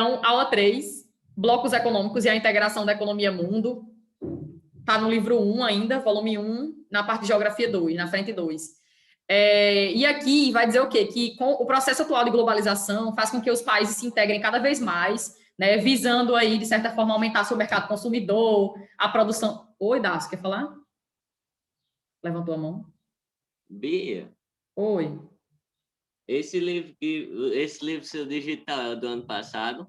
Então, aula 3, blocos econômicos e a integração da economia mundo. Está no livro 1 ainda, volume 1, na parte de geografia 2, na frente 2. E aqui vai dizer o quê? Que com o processo atual de globalização faz com que os países se integrem cada vez mais, né, visando aí, de certa forma, aumentar seu mercado consumidor, a produção... Oi, Dácio, quer falar? Levantou a mão. Bia, Oi. esse livro seu digital é do ano passado?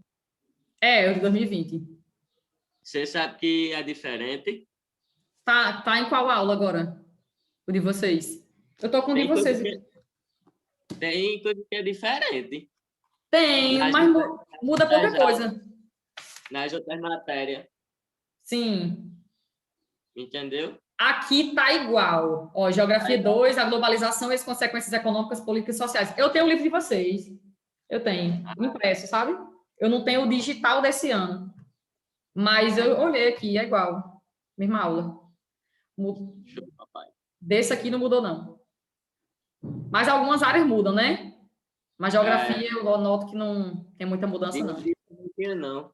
É o de 2020. Você sabe que é diferente? Tá em qual aula agora? O de vocês? Eu tô com o de Tem coisa vocês. que é diferente. Tem, Nas, mas outras- muda nas pouca aulas, coisa. nas outras matérias, Sim. entendeu? Aqui tá igual. Ó, Tá Geografia igual. 2, a globalização e as consequências econômicas, políticas e sociais. Eu tenho o livro de vocês. Eu tenho, impresso, sabe? Eu não tenho o digital desse ano. Mas eu olhei aqui, é igual. Mesma aula. Show, papai. Desse aqui não mudou, não. Mas algumas áreas mudam, né? Mas É, geografia eu noto que não tem muita mudança, não. não tinha, não.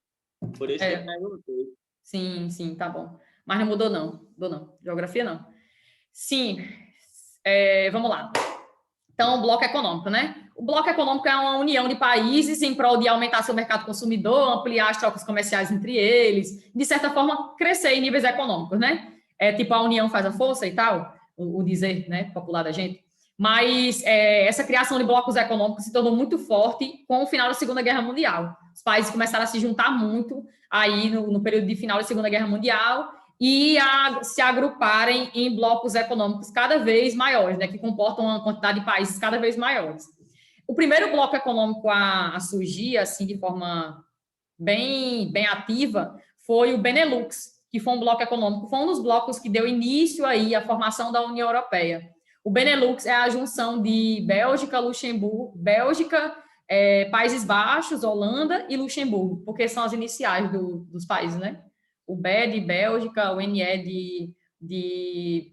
Por isso que eu É, perguntei. sim, tá bom. Mas não mudou, não. Mudou, não. Geografia, não. Sim. Vamos lá. Então, o bloco econômico, né? O bloco econômico é uma união de países em prol de aumentar seu mercado consumidor, ampliar as trocas comerciais entre eles, de certa forma, crescer em níveis econômicos, né? É tipo a união faz a força e tal, o dizer, né, popular da gente. Mas essa criação de blocos econômicos se tornou muito forte com o final da Segunda Guerra Mundial. Os países começaram a se juntar muito aí no período de final da Segunda Guerra Mundial e a se agruparem em blocos econômicos cada vez maiores, né, que comportam uma quantidade de países cada vez maiores. O primeiro bloco econômico a surgir, assim, de forma bem ativa, foi o Benelux, que foi um bloco econômico, foi um dos blocos que deu início aí à formação da União Europeia. O Benelux é a junção de Bélgica, Luxemburgo, Países Baixos, Holanda e Luxemburgo, porque são as iniciais dos países, né? O B de Bélgica, o NE de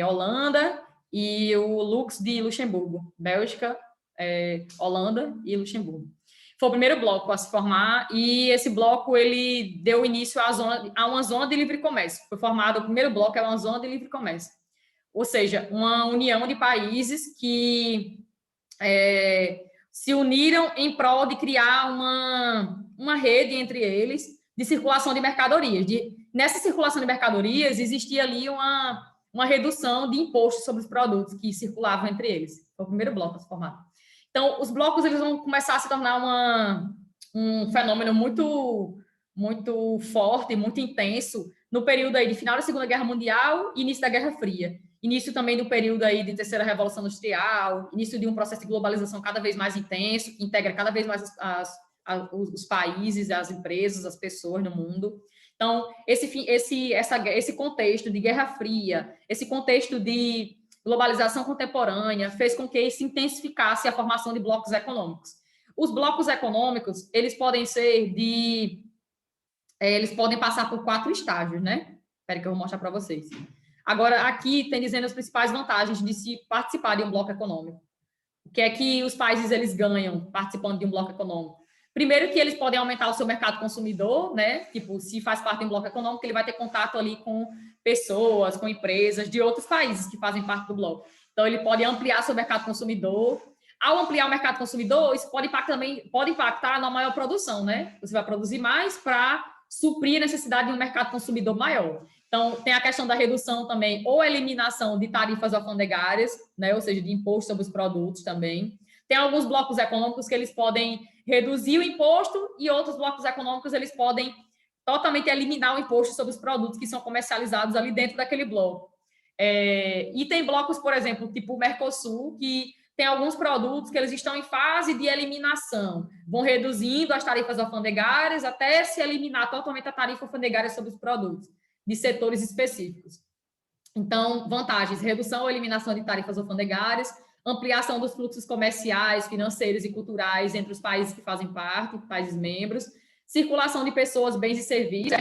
Holanda e o Lux de Luxemburgo. Bélgica, Holanda e Luxemburgo. Foi o primeiro bloco a se formar e esse bloco ele deu início a uma zona de livre comércio. Foi formado o primeiro bloco, é uma zona de livre comércio. Ou seja, uma união de países que se uniram em prol de criar uma rede entre eles de circulação de mercadorias. Nessa circulação de mercadorias, existia ali uma redução de impostos sobre os produtos que circulavam entre eles. Foi o primeiro bloco a se formar. Então, os blocos eles vão começar a se tornar um fenômeno muito forte, muito intenso, no período aí de final da Segunda Guerra Mundial e início da Guerra Fria. Início também do período aí de terceira revolução industrial, início de um processo de globalização cada vez mais intenso, que integra cada vez mais os países, as empresas, as pessoas no mundo. Então, esse contexto de Guerra Fria, esse contexto de globalização contemporânea, fez com que se intensificasse a formação de blocos econômicos. Os blocos econômicos, eles podem passar por 4 estágios, né? Espera que eu vou mostrar para vocês. Agora, aqui tem dizendo as principais vantagens de se participar de um bloco econômico. O que é que os países eles ganham participando de um bloco econômico? Primeiro que eles podem aumentar o seu mercado consumidor, né? Tipo, se faz parte de um bloco econômico, ele vai ter contato ali com pessoas, com empresas de outros países que fazem parte do bloco. Então, ele pode ampliar seu mercado consumidor. Ao ampliar o mercado consumidor, isso pode impactar na maior produção, né? Você vai produzir mais para suprir a necessidade de um mercado consumidor maior. Então, tem a questão da redução também, ou eliminação de tarifas alfandegárias, né? Ou seja, de imposto sobre os produtos também. Tem alguns blocos econômicos que eles podem reduzir o imposto e outros blocos econômicos eles podem totalmente eliminar o imposto sobre os produtos que são comercializados ali dentro daquele bloco. E tem blocos, por exemplo, tipo o Mercosul, que tem alguns produtos que eles estão em fase de eliminação, vão reduzindo as tarifas alfandegárias até se eliminar totalmente a tarifa alfandegária sobre os produtos de setores específicos. Então, vantagens: redução ou eliminação de tarifas alfandegárias, ampliação dos fluxos comerciais, financeiros e culturais entre os países que fazem parte, países membros, circulação de pessoas, bens e serviços,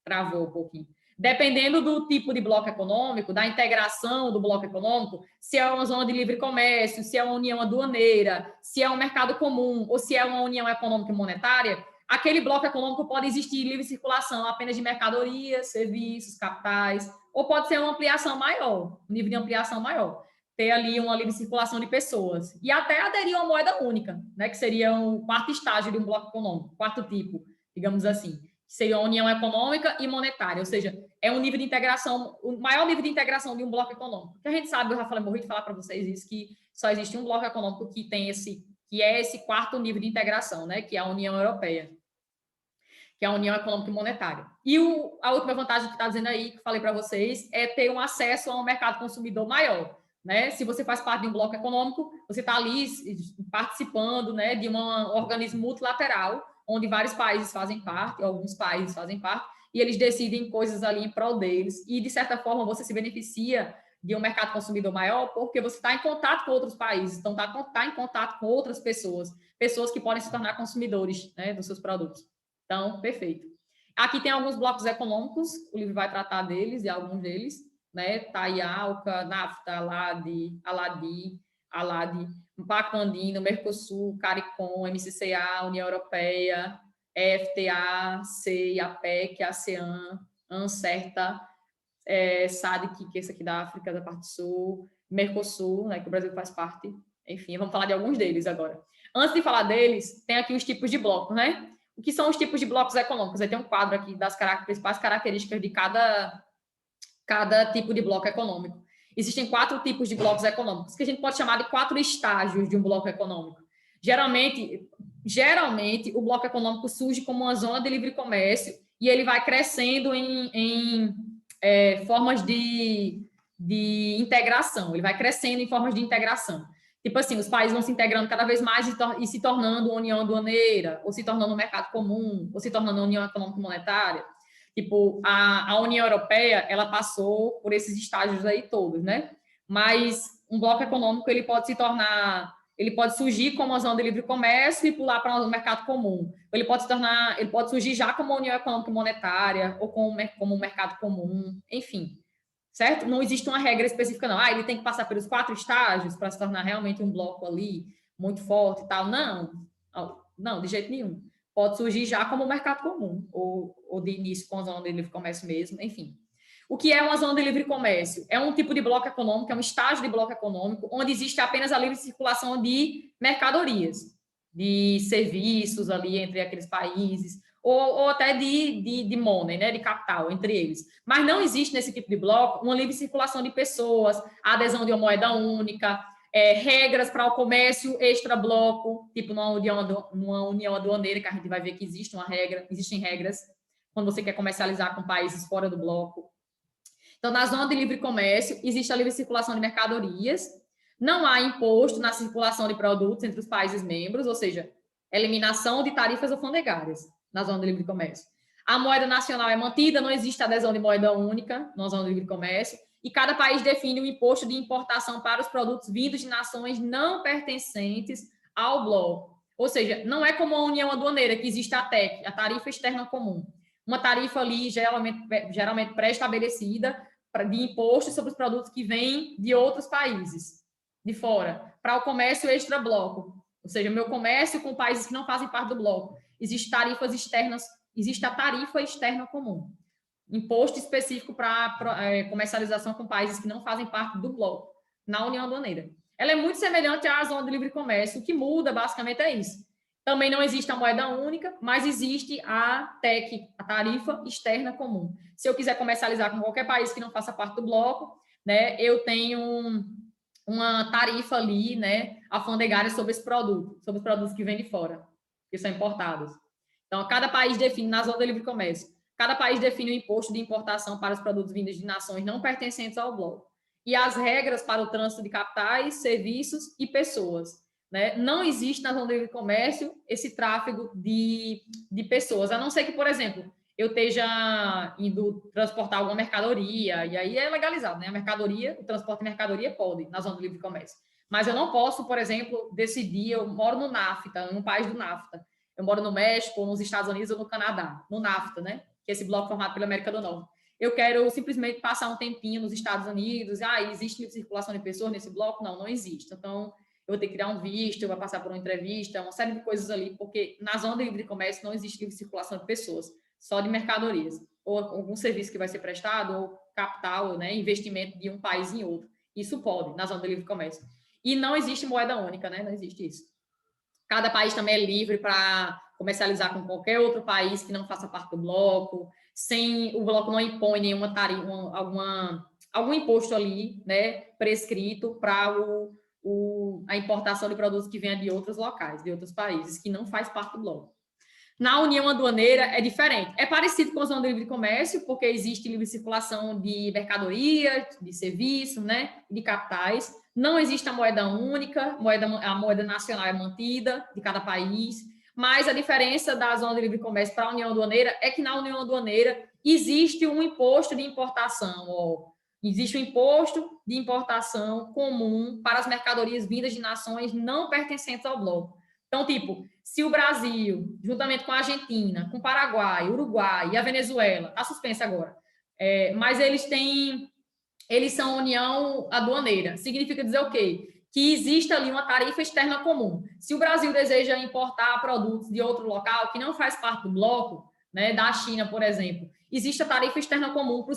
travou um pouquinho, Dependendo do tipo de bloco econômico, da integração do bloco econômico, se é uma zona de livre comércio, se é uma união aduaneira, se é um mercado comum ou se é uma união econômica e monetária, aquele bloco econômico pode existir livre circulação apenas de mercadorias, serviços, capitais, ou pode ser uma ampliação maior, um nível de ampliação maior, ter ali uma livre circulação de pessoas, e até aderir a uma moeda única, né, que seria o quarto estágio de um bloco econômico, quarto tipo, digamos assim, seria a união econômica e monetária, ou seja, é um nível de integração, o maior nível de integração de um bloco econômico. Que a gente sabe, eu já falei, morri de falar para vocês isso, que só existe um bloco econômico que tem esse quarto nível de integração, né, que é a União Europeia, que é a União Econômica e Monetária. E a última vantagem que está dizendo aí, que eu falei para vocês, é ter um acesso a um mercado consumidor maior, né? Se você faz parte de um bloco econômico, você está ali participando, né, de um organismo multilateral, onde vários países fazem parte, alguns países fazem parte, e eles decidem coisas ali em prol deles, e de certa forma você se beneficia de um mercado consumidor maior, porque você está em contato com outros países, então está em contato com outras pessoas, pessoas que podem se tornar consumidores, né, dos seus produtos. Então, perfeito. Aqui tem alguns blocos econômicos, o livro vai tratar deles, de alguns deles, né, TAIALCA, NAFTA, ALADI, Pacto Andino, Mercosul, CARICOM, MCCA, União Europeia, FTA, CEI, APEC, ASEAN, ANCERTA, SADC, que é esse aqui da África, da parte sul, Mercosul, né, que o Brasil faz parte. Enfim, vamos falar de alguns deles agora. Antes de falar deles, tem aqui os tipos de blocos, né? O que são os tipos de blocos econômicos? Aí tem um quadro aqui das principais características de cada tipo de bloco econômico. Existem 4 tipos de blocos econômicos, que a gente pode chamar de 4 estágios de um bloco econômico. Geralmente o bloco econômico surge como uma zona de livre comércio e ele vai crescendo em formas de integração. Ele vai crescendo em formas de integração. Tipo assim, os países vão se integrando cada vez mais e se tornando uma união aduaneira, ou se tornando um mercado comum, ou se tornando uma união econômica e monetária. Tipo, a União Europeia, ela passou por esses estágios aí todos, né? Mas um bloco econômico, ele pode surgir como uma zona de livre comércio e pular para um mercado comum. Ele pode surgir já como uma União Econômica e Monetária, ou como um mercado comum, enfim. Certo? Não existe uma regra específica, não. Ele tem que passar pelos 4 estágios para se tornar realmente um bloco ali muito forte e tal. Não, de jeito nenhum. Pode surgir já como um mercado comum, ou de início com a zona de livre comércio mesmo, enfim. O que é uma zona de livre comércio? É um tipo de bloco econômico, é um estágio de bloco econômico, onde existe apenas a livre circulação de mercadorias, de serviços ali entre aqueles países, ou até de money, né, de capital entre eles. Mas não existe nesse tipo de bloco uma livre circulação de pessoas, a adesão de uma moeda única, regras para o comércio extra-bloco, tipo numa união aduaneira, que a gente vai ver que existem regras quando você quer comercializar com países fora do bloco. Então, na zona de livre comércio, existe a livre circulação de mercadorias, não há imposto na circulação de produtos entre os países membros, ou seja, eliminação de tarifas alfandegárias na zona de livre comércio. A moeda nacional é mantida, não existe adesão de moeda única na zona de livre comércio, e cada país define o imposto de importação para os produtos vindos de nações não pertencentes ao bloco. Ou seja, não é como a União Aduaneira, que existe a TEC, a Tarifa Externa Comum. Uma tarifa ali geralmente pré-estabelecida de imposto sobre os produtos que vêm de outros países, de fora, para o comércio extra-bloco. Ou seja, meu comércio com países que não fazem parte do bloco. Existem tarifas externas, existe a tarifa externa comum. Imposto específico para comercialização com países que não fazem parte do bloco, na União Aduaneira. Ela é muito semelhante à zona de livre comércio, o que muda basicamente é isso. Também não existe a moeda única, mas existe a TEC, a tarifa externa comum. Se eu quiser comercializar com qualquer país que não faça parte do bloco, né, eu tenho uma tarifa ali, né, alfandegária sobre esse produto, sobre os produtos que vêm de fora, que são importados. Então, cada país define, na zona de livre comércio, cada país define o imposto de importação para os produtos vindos de nações não pertencentes ao bloco. E as regras para o trânsito de capitais, serviços e pessoas. Né? Não existe na zona de livre comércio esse tráfego de pessoas, a não ser que, por exemplo, eu esteja indo transportar alguma mercadoria, e aí é legalizado, né? A mercadoria, o transporte de mercadoria pode, na zona de livre comércio. Mas eu não posso, por exemplo, decidir, eu moro no NAFTA, num país do NAFTA, eu moro no México, nos Estados Unidos ou no Canadá, no NAFTA, né? Que é esse bloco formado pela América do Norte. eu quero simplesmente passar um tempinho nos Estados Unidos, existe livre circulação de pessoas nesse bloco? Não, não existe. Então, eu vou ter que criar um visto, eu vou passar por uma entrevista, uma série de coisas ali, porque na zona de livre comércio não existe livre circulação de pessoas, só de mercadorias, ou algum serviço que vai ser prestado, ou capital, né, investimento de um país em outro. Isso pode, na zona de livre comércio. E não existe moeda única, né? Não existe isso. Cada país também é livre para comercializar com qualquer outro país que não faça parte do bloco, sem o bloco não impõe nenhuma tarifa, algum imposto ali, né, prescrito para a importação de produtos que venham de outros locais, de outros países, que não faz parte do bloco. Na União Aduaneira é diferente. É parecido com a zona de livre comércio, porque existe livre circulação de mercadoria, de serviço, né, de capitais. Não existe a moeda única, a moeda nacional é mantida de cada país. Mas a diferença da zona de livre comércio para a União Aduaneira é que na União Aduaneira existe um imposto de importação, existe um imposto de importação comum para as mercadorias vindas de nações não pertencentes ao bloco. Então, tipo, se o Brasil, juntamente com a Argentina, com o Paraguai, Uruguai e a Venezuela, está suspensa agora, mas eles são União Aduaneira, significa dizer o quê? Que existe ali uma tarifa externa comum. Se o Brasil deseja importar produtos de outro local que não faz parte do bloco, né, da China, por exemplo, existe a tarifa externa comum para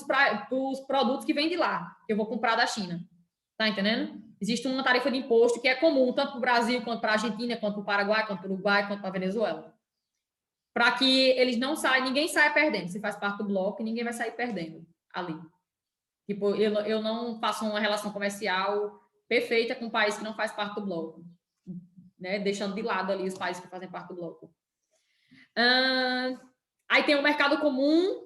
os produtos que vêm de lá, que eu vou comprar da China. Tá entendendo? Existe uma tarifa de imposto que é comum tanto para o Brasil, quanto para a Argentina, quanto para o Paraguai, quanto para o Uruguai, quanto para a Venezuela. Para que eles não saiam, ninguém saia perdendo. Se faz parte do bloco, ninguém vai sair perdendo ali. Tipo, eu não faço uma relação comercial perfeita com um país que não faz parte do bloco, né? Deixando de lado ali os países que fazem parte do bloco. Aí tem o mercado comum,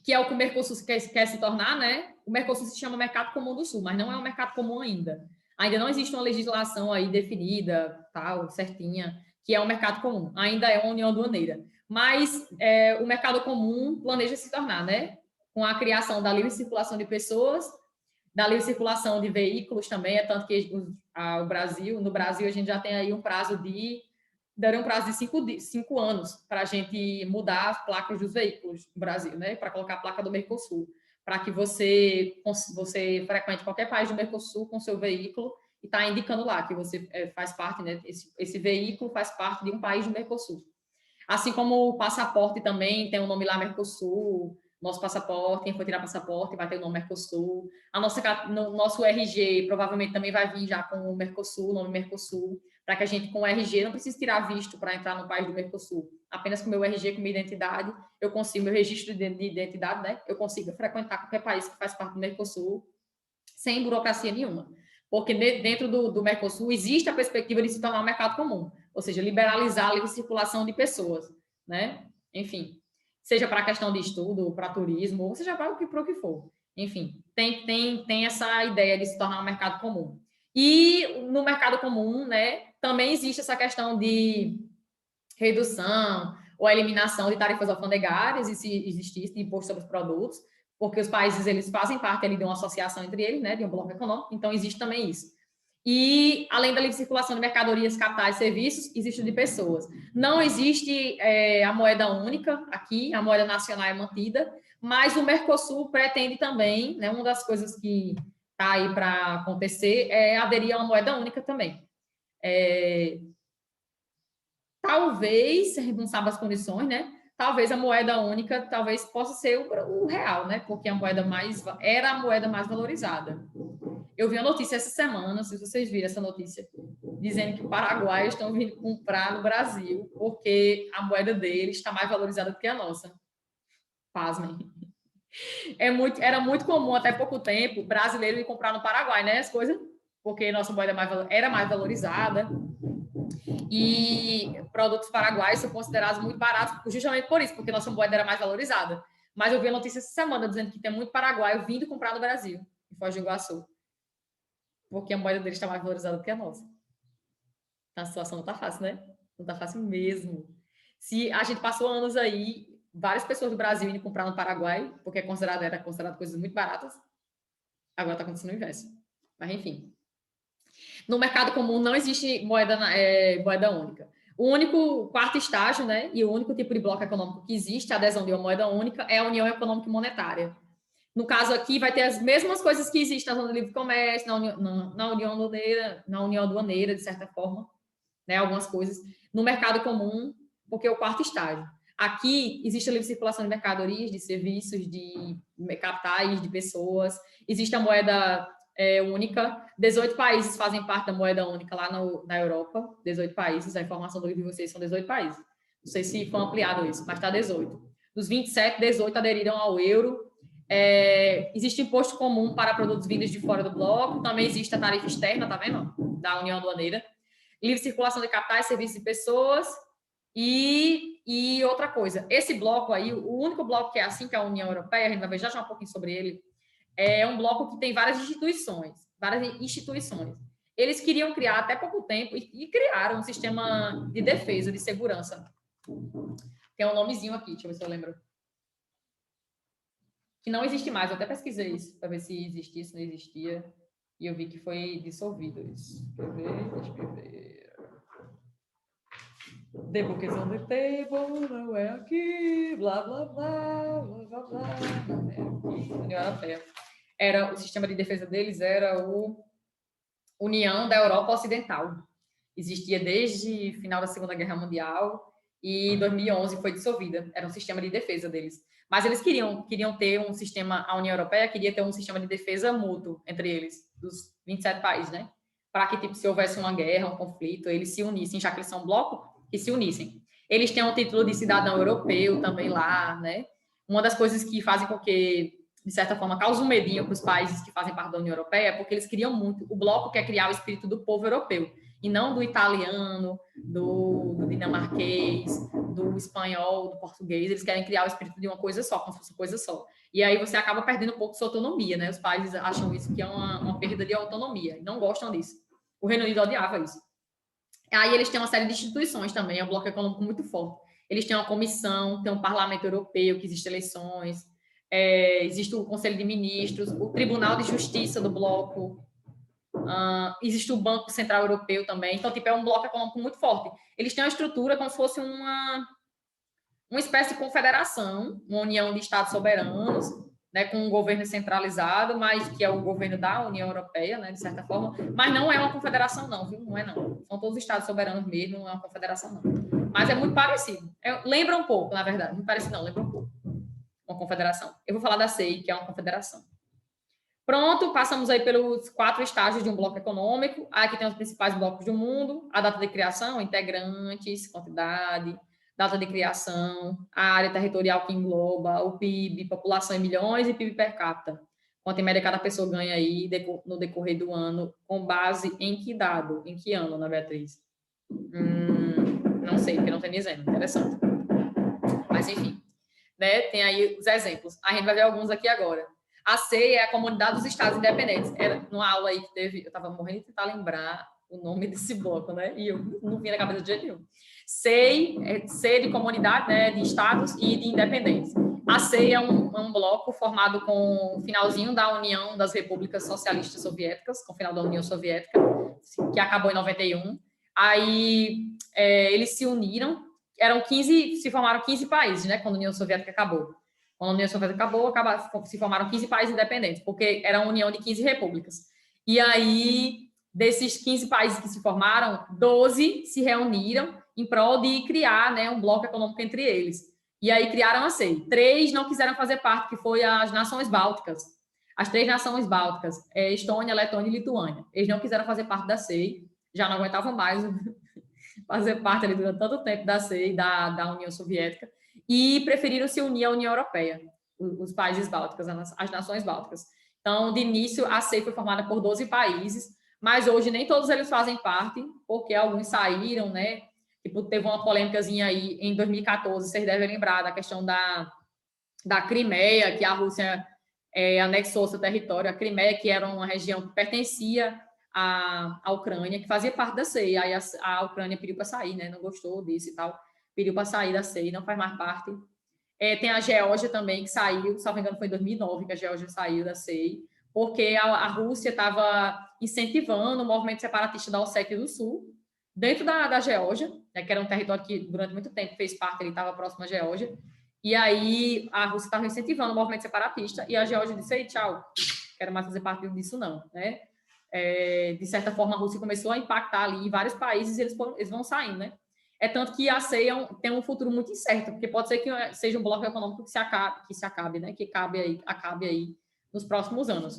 que é o que o Mercosul quer se tornar, né? O Mercosul se chama Mercado Comum do Sul, mas não é um mercado comum ainda. Ainda não existe uma legislação aí definida, tal, certinha, que é um mercado comum. Ainda é uma união aduaneira. Mas o mercado comum planeja se tornar, né? Com a criação da livre circulação de pessoas, da livre circulação de veículos também, é tanto que no Brasil a gente já tem aí um prazo deram um prazo de 5 anos para a gente mudar as placas dos veículos no Brasil, né? Para colocar a placa do Mercosul, para que você frequente qualquer país do Mercosul com seu veículo e está indicando lá que você faz parte, né? Esse veículo faz parte de um país do Mercosul. Assim como o passaporte também tem o nome lá Mercosul, nosso passaporte, quem for tirar passaporte vai ter o nome Mercosul. Nosso RG provavelmente também vai vir já com o Mercosul, o nome Mercosul, para que a gente, com o RG, não precise tirar visto para entrar no país do Mercosul. Apenas com o meu RG, com minha identidade, eu consigo, meu registro de identidade, né? Eu consigo frequentar qualquer país que faz parte do Mercosul sem burocracia nenhuma. Porque dentro do Mercosul existe a perspectiva de se tornar um mercado comum, ou seja, liberalizar a livre circulação de pessoas, né? Enfim, seja para a questão de estudo, para turismo, ou seja para o que for. Enfim, tem essa ideia de se tornar um mercado comum. E no mercado comum, né, também existe essa questão de redução ou eliminação de tarifas alfandegárias, e se existisse de imposto sobre os produtos, porque os países eles fazem parte ali de uma associação entre eles, né, de um bloco econômico, então existe também isso. E, além da livre circulação de mercadorias, capitais e serviços, existe de pessoas. Não existe a moeda única aqui, a moeda nacional é mantida, mas o Mercosul pretende também, né, uma das coisas que está aí para acontecer é aderir a uma moeda única também. Talvez, a gente não sabe as condições, né? Talvez a moeda única talvez possa ser o real, né? Porque era a moeda mais valorizada. Eu vi uma notícia essa semana, se vocês viram essa notícia, dizendo que os paraguaios estão vindo comprar no Brasil porque a moeda deles está mais valorizada do que a nossa. Pasmem. Era muito comum até pouco tempo brasileiro ir comprar no Paraguai, né? As coisas, porque nossa moeda era mais valorizada. E produtos paraguaios são considerados muito baratos justamente por isso, porque nossa moeda era mais valorizada. Mas eu vi a notícia essa semana dizendo que tem muito paraguaio vindo comprar no Brasil, em Foz do Iguaçu, porque a moeda deles está mais valorizada do que a nossa. A situação não está fácil, né? Não está fácil mesmo. Se a gente passou anos aí, várias pessoas do Brasil indo comprar no Paraguai, porque era considerado coisas muito baratas, agora está acontecendo o inverso. Mas, enfim. No mercado comum não existe moeda única. O único quarto estágio, né, e o único tipo de bloco econômico que existe, a adesão de uma moeda única, é a União Econômica e Monetária. No caso aqui, vai ter as mesmas coisas que existem na Zona de Livre Comércio, na União Aduaneira, de certa forma, né? Algumas coisas. No mercado comum, porque é o quarto estágio. Aqui existe a livre circulação de mercadorias, de serviços, de capitais, de pessoas. Existe a moeda única. 18 países fazem parte da moeda única lá na Europa. 18 países. A informação do livro de vocês são 18 países. Não sei se foi ampliado isso, mas está 18. Dos 27, 18 aderiram ao euro. Existe imposto comum para produtos vindos de fora do bloco. Também existe a tarifa externa, tá vendo? Da União Aduaneira. Livre circulação de capitais, serviços e pessoas. E outra coisa, esse bloco aí, o único bloco que é assim, que é a União Europeia, a gente vai ver já um pouquinho sobre ele, é um bloco que tem várias instituições. Eles queriam criar até pouco tempo e criaram um sistema de defesa, de segurança. Tem um nomezinho aqui, deixa eu ver se eu lembro. Que não existe mais, eu até pesquisei isso, para ver se existia, se não existia, e eu vi que foi dissolvido isso. Deixa eu ver. The book is on the table, não é aqui, blá, blá, blá, blá, blá, blá, não é aqui, União Europeia. O sistema de defesa deles era o União da Europa Ocidental. Existia desde o final da Segunda Guerra Mundial e em 2011 foi dissolvida. Era um sistema de defesa deles. Mas eles queriam ter um sistema, a União Europeia queria ter um sistema de defesa mútuo entre eles, dos 27 países, né? Para que, tipo, se houvesse uma guerra, um conflito, eles se unissem, já que eles são um bloco, que se unissem. Eles têm um título de cidadão europeu também lá, né? Uma das coisas que fazem com que, de certa forma, causa um medinho para os países que fazem parte da União Europeia é porque eles queriam muito. O bloco quer criar o espírito do povo europeu, e não do italiano, do dinamarquês, do espanhol, do português. Eles querem criar o espírito de uma coisa só, como se fosse uma coisa só. E aí você acaba perdendo um pouco sua autonomia, né? Os países acham isso que é uma perda de autonomia, e não gostam disso. O Reino Unido odiava isso. Aí eles têm uma série de instituições também, é um bloco econômico muito forte. Eles têm uma comissão, tem um parlamento europeu, que existe eleições, existe o Conselho de Ministros, o Tribunal de Justiça do bloco, existe o Banco Central Europeu também. Então, tipo, é um bloco econômico muito forte. Eles têm uma estrutura como se fosse uma espécie de confederação, uma união de estados soberanos, né, com um governo centralizado, mas que é o governo da União Europeia, né, de certa forma, mas não é uma confederação não, viu? Não é não. São todos estados soberanos mesmo, não é uma confederação não. Mas é muito parecido. Lembra um pouco, na verdade. Não parece não, lembra um pouco. Uma confederação. Eu vou falar da CEI, que é uma confederação. Pronto, passamos aí pelos 4 estágios de um bloco econômico. Aqui tem os principais blocos do mundo: a data de criação, integrantes, quantidade, data de criação, a área territorial que engloba, o PIB, população em milhões e PIB per capita. Quanto em média cada pessoa ganha aí no decorrer do ano, com base em que dado? Em que ano, Ana Beatriz? Não sei, porque não tem dizendo. Interessante. Mas, enfim, né, tem aí os exemplos. A gente vai ver alguns aqui agora. A CEI é a Comunidade dos Estados Independentes. Era numa aula aí que teve, eu estava morrendo de tentar lembrar o nome desse bloco, né? E eu não vinha na cabeça de jeito nenhum. CEI é C de comunidade, né? De estados e de independentes. A CEI é um bloco formado com o finalzinho da União das Repúblicas Socialistas Soviéticas, com o final da União Soviética, que acabou em 91. Aí eles se uniram, se formaram 15 países, né? Quando a União Soviética acabou. Quando a União Soviética acabou, se formaram 15 países independentes, porque era uma união de 15 repúblicas. E aí, desses 15 países que se formaram, 12 se reuniram em prol de criar, né, um bloco econômico entre eles. E aí criaram a CEI. 3 não quiseram fazer parte, que foi as nações bálticas. As 3 nações bálticas, Estônia, Letônia e Lituânia. Eles não quiseram fazer parte da CEI, já não aguentavam mais fazer parte ali durante tanto tempo da CEI, da União Soviética, e preferiram se unir à União Europeia, os países bálticos, as nações bálticas. Então, de início, a CEI foi formada por 12 países, mas hoje nem todos eles fazem parte, porque alguns saíram, né? Tipo, teve uma polêmicazinha aí em 2014, vocês devem lembrar da questão da Crimeia, que a Rússia anexou seu território. A Crimeia, que era uma região que pertencia à Ucrânia, que fazia parte da CEI. Aí a Ucrânia pediu para sair, né? Não gostou disso e tal. Pediu para sair da CEI, não faz mais parte. Tem a Geórgia também, que saiu, se não me engano, foi em 2009 que a Geórgia saiu da CEI, porque a Rússia estava incentivando o movimento separatista da Ossétia do Sul, dentro da Geórgia, né, que era um território que durante muito tempo fez parte, ele estava próximo à Geórgia, E aí a Rússia estava incentivando o movimento separatista e a Geórgia disse, ei, tchau, quero mais fazer parte disso não, né? De certa forma, a Rússia começou a impactar ali em vários países e eles vão saindo, né? É tanto que a CEI tem um futuro muito incerto, porque pode ser que seja um bloco econômico que se acabe, né? Que acabe aí nos próximos anos.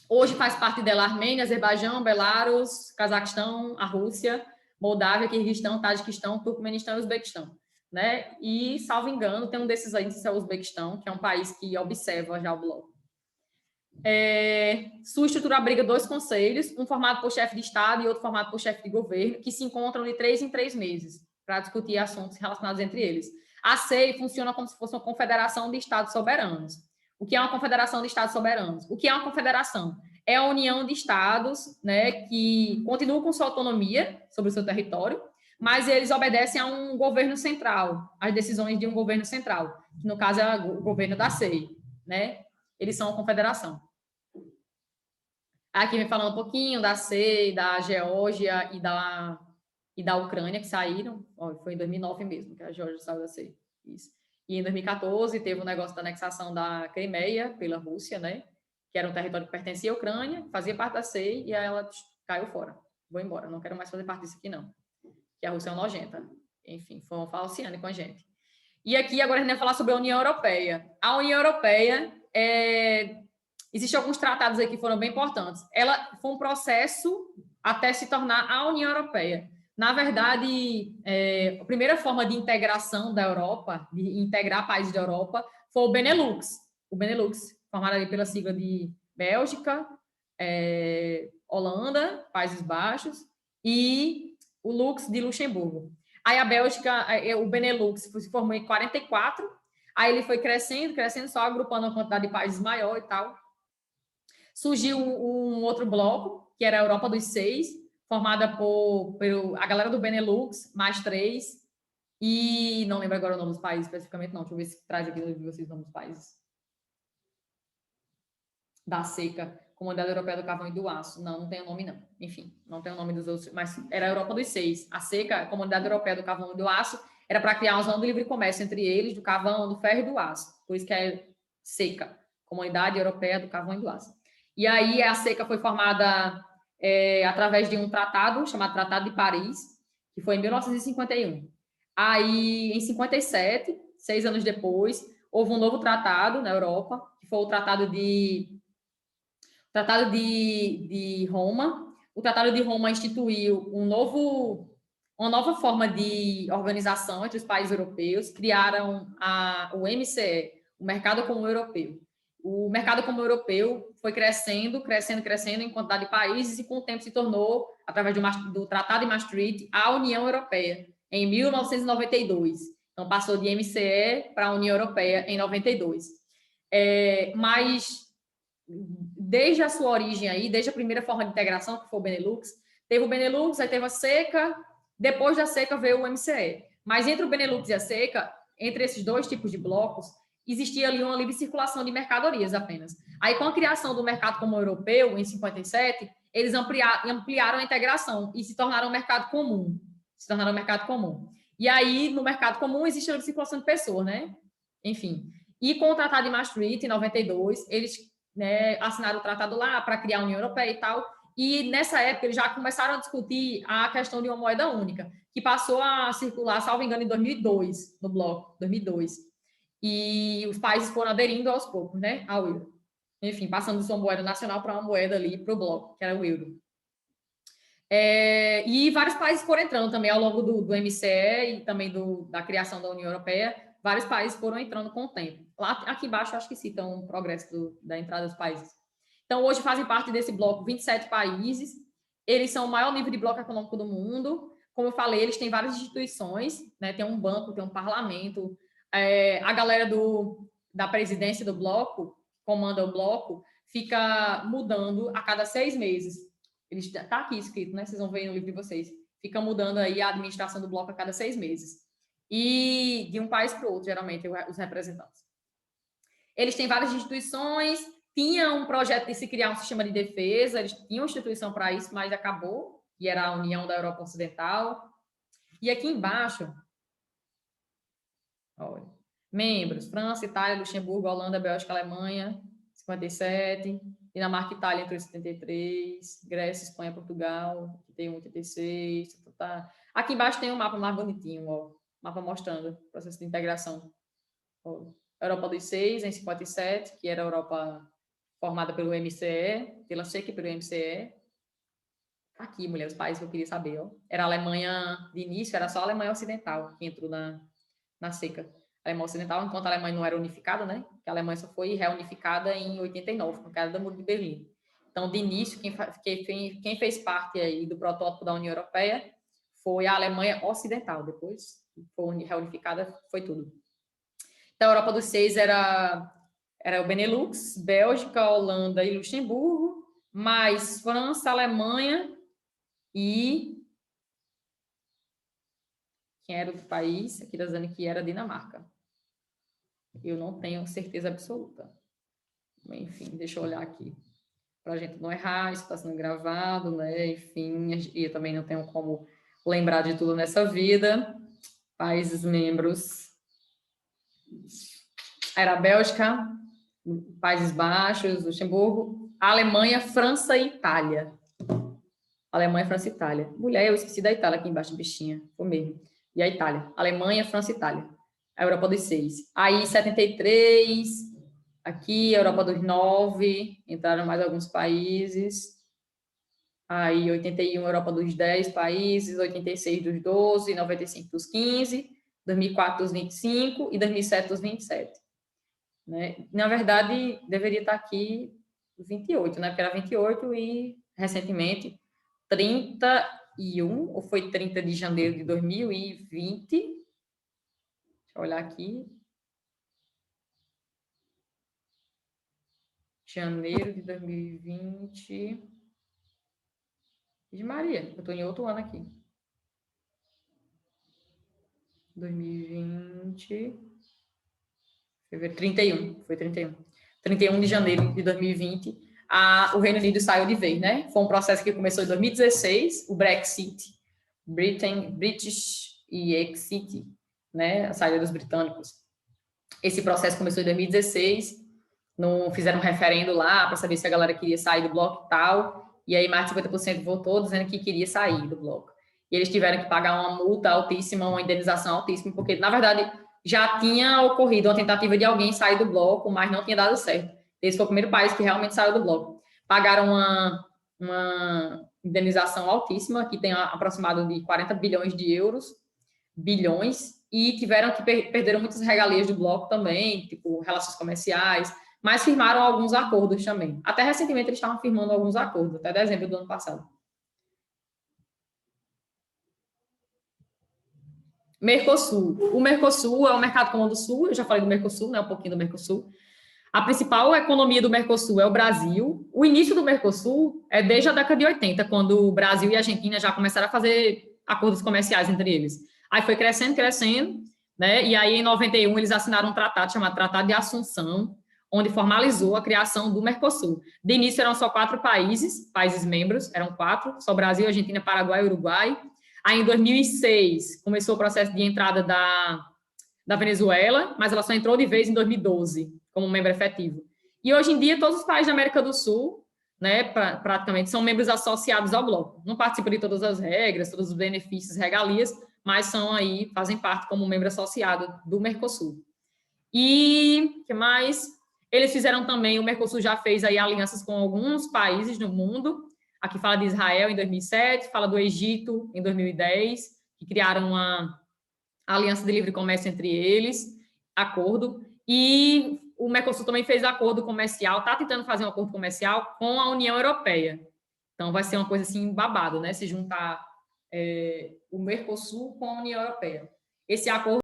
Hoje faz parte dela Armênia, Azerbaijão, Belarus, Cazaquistão, a Rússia, Moldávia, Quirguistão, Tajiquistão, Turcomenistão e Uzbequistão, né? E, salvo engano, tem um desses aí, que é o Uzbequistão, que é um país que observa já o bloco. Sua estrutura abriga 2 conselhos, um formado por chefe de Estado e outro formado por chefe de governo, que se encontram de 3 em 3 meses para discutir assuntos relacionados entre eles. A CEI funciona como se fosse uma confederação de Estados soberanos. O que é uma confederação de Estados soberanos? O que é uma confederação? É a união de Estados, né, que continuam com sua autonomia sobre o seu território, mas eles obedecem a um governo central, às decisões de um governo central, que no caso é o governo da CEI, né? Eles são uma confederação. Aqui vem falando um pouquinho da CEI, da Geórgia e da Ucrânia, que saíram. Foi em 2009 mesmo que a Geórgia saiu da CEI. Isso. E em 2014 teve o negócio da anexação da Crimeia pela Rússia, né? Que era um território que pertencia à Ucrânia, fazia parte da CEI, e aí ela caiu fora. Vou embora, não quero mais fazer parte disso aqui, não. Que a Rússia é nojenta. Enfim, foi uma falciane com a gente. E aqui agora a gente vai falar sobre a União Europeia. A União Europeia existem alguns tratados aí que foram bem importantes. Ela foi um processo até se tornar a União Europeia. Na verdade, a primeira forma de integração da Europa, de integrar países da Europa, foi o Benelux. O Benelux, formado ali pela sigla de Bélgica, Holanda, Países Baixos, e o Lux de Luxemburgo. Aí a Bélgica, o Benelux se formou em 44, aí ele foi crescendo, só agrupando uma quantidade de países maior e tal. Surgiu um outro bloco, que era a Europa dos 6, formada por a galera do Benelux, mais 3, e não lembro agora o nome dos países especificamente, não. Deixa eu ver se traz aqui de vocês o nome dos países. Da SECA, Comunidade Europeia do Carvão e do Aço. Não tem o nome, não. Enfim, não tem o nome dos outros, mas era a Europa dos 6. A SECA, a Comunidade Europeia do Carvão e do Aço, era para criar uma zona de livre comércio entre eles, do carvão, do ferro e do aço. Por isso que é SECA, Comunidade Europeia do Carvão e do Aço. E aí a SECA foi formada através de um tratado chamado Tratado de Paris, que foi em 1951. Aí, em 57, 6 anos depois, houve um novo tratado na Europa, que foi o Tratado de Roma. O Tratado de Roma instituiu uma nova forma de organização entre os países europeus, criaram o MCE, o Mercado Comum Europeu. O Mercado Comum Europeu foi crescendo em quantidade de países e com o tempo se tornou, através do Tratado de Maastricht, a União Europeia, em 1992. Então, passou de MCE para a União Europeia em 92. Mas desde a sua origem aí, desde a primeira forma de integração, que foi o Benelux, teve o Benelux, aí teve a SECA, depois da SECA veio o MCE. Mas entre o Benelux e a SECA, entre esses 2 tipos de blocos, existia ali uma livre circulação de mercadorias apenas. Aí, com a criação do Mercado Comum Europeu, em 57, eles ampliaram a integração e se tornaram um mercado comum. E aí, no mercado comum, existe a livre circulação de pessoas, né? Enfim. E com o Tratado de Maastricht, em 92, eles assinaram o tratado lá para criar a União Europeia e tal, e nessa época eles já começaram a discutir a questão de uma moeda única, que passou a circular, salvo engano, em 2002, no bloco, 2002. E os países foram aderindo aos poucos, né, ao euro. Enfim, passando de sua moeda nacional para uma moeda ali para o bloco, que era o euro. E vários países foram entrando também ao longo do MCE e também da criação da União Europeia. Vários países foram entrando com o tempo. Lá, aqui embaixo, acho que citam o progresso da entrada dos países. Então, hoje fazem parte desse bloco 27 países. Eles são o maior nível de bloco econômico do mundo. Como eu falei, eles têm várias instituições, né? Tem um banco, tem um parlamento. A galera da presidência do bloco, comanda o bloco, fica mudando a cada 6 meses. Está aqui escrito, né? Vocês vão ver no livro de vocês. Fica mudando aí a administração do bloco a cada 6 meses. E de um país para o outro, geralmente, os representantes. Eles têm várias instituições, tinha um projeto de se criar um sistema de defesa, eles tinham uma instituição para isso, mas acabou, e era a União da Europa Ocidental. E aqui embaixo, olha, Membros: França, Itália, Luxemburgo, Holanda, Bélgica, Alemanha, 57, Dinamarca e Itália entrou em 73, Grécia, Espanha, Portugal, 81, 86, tá. Aqui embaixo tem um mapa mais bonitinho, ó, mapa mostrando o processo de integração. Ó, Europa dos Seis, em 57, que era a Europa formada pelo MCE, pela CEC e pelo MCE. Aqui, mulher, os países que eu queria saber, ó. Era a Alemanha, de início, era só a Alemanha Ocidental que entrou na CECA. A Alemanha Ocidental, enquanto a Alemanha não era unificada, né? Que a Alemanha só foi reunificada em 89, com a queda do Muro de Berlim. Então, de início, quem fez parte aí do protótipo da União Europeia foi a Alemanha Ocidental. Depois, foi reunificada, foi tudo. Então, a Europa dos Seis era o Benelux, Bélgica, Holanda e Luxemburgo, mais França, Alemanha e quem era o país? Aqui está dizendo que era Dinamarca. Eu não tenho certeza absoluta. Enfim, deixa eu olhar aqui. Para a gente não errar, isso está sendo gravado, né? Enfim, e eu também não tenho como lembrar de tudo nessa vida. Países membros. Era a Bélgica, Países Baixos, Luxemburgo, Alemanha, França e Itália. Alemanha, França e Itália. Mulher, eu esqueci da Itália aqui embaixo, bichinha. Foi mesmo. E a Itália. Alemanha, França e Itália. A Europa dos Seis. Aí, 73, aqui, Europa dos Nove, entraram mais alguns países. Aí, 81, Europa dos 10 países, 86 dos 12, 95 dos 15, 2004 dos 25 e 2007 dos 27. Né? Na verdade, deveria estar aqui 28, né? Porque era 28 e, recentemente, 31, ou foi 30 de janeiro de 2020? Deixa eu olhar aqui. Janeiro de 2020. De Maria, eu estou em outro ano aqui. 2020. Fevereiro, 31, foi 31. 31 de janeiro de 2020. O Reino Unido saiu de vez, né? Foi um processo que começou em 2016, o Brexit, British e Exit, né? A saída dos britânicos. Esse processo começou em 2016, fizeram um referendo lá para saber se a galera queria sair do bloco e tal, e aí mais de 50% votou dizendo que queria sair do bloco. E eles tiveram que pagar uma multa altíssima, uma indenização altíssima, porque, na verdade, já tinha ocorrido uma tentativa de alguém sair do bloco, mas não tinha dado certo. Esse foi o primeiro país que realmente saiu do bloco. Pagaram uma indenização altíssima, que tem aproximado de 40 bilhões de euros, e tiveram que perderam muitas regalias do bloco também, tipo relações comerciais, mas firmaram alguns acordos também. Até recentemente eles estavam firmando alguns acordos, até dezembro do ano passado. Mercosul. O Mercosul é o Mercado Comum do Sul, eu já falei do Mercosul, né, um pouquinho do Mercosul. A principal economia do Mercosul é o Brasil. O início do Mercosul é desde a década de 80, quando o Brasil e a Argentina já começaram a fazer acordos comerciais entre eles. Aí foi crescendo, né? E aí em 91 eles assinaram um tratado chamado Tratado de Assunção, onde formalizou a criação do Mercosul. De início eram só 4 países membros, eram 4, só Brasil, Argentina, Paraguai e Uruguai. Aí, em 2006, começou o processo de entrada da Venezuela, mas ela só entrou de vez em 2012, como membro efetivo. E, hoje em dia, todos os países da América do Sul, né, praticamente, são membros associados ao bloco. Não participam de todas as regras, todos os benefícios, regalias, mas fazem parte como membro associado do Mercosul. E, o que mais? Eles fizeram também, o Mercosul já fez aí alianças com alguns países no mundo. Aqui fala de Israel em 2007, fala do Egito em 2010, que criaram uma aliança de livre comércio entre eles, acordo. E o Mercosul também fez acordo comercial, está tentando fazer um acordo comercial com a União Europeia. Então, vai ser uma coisa assim, babado, né? Se juntar o Mercosul com a União Europeia. Esse acordo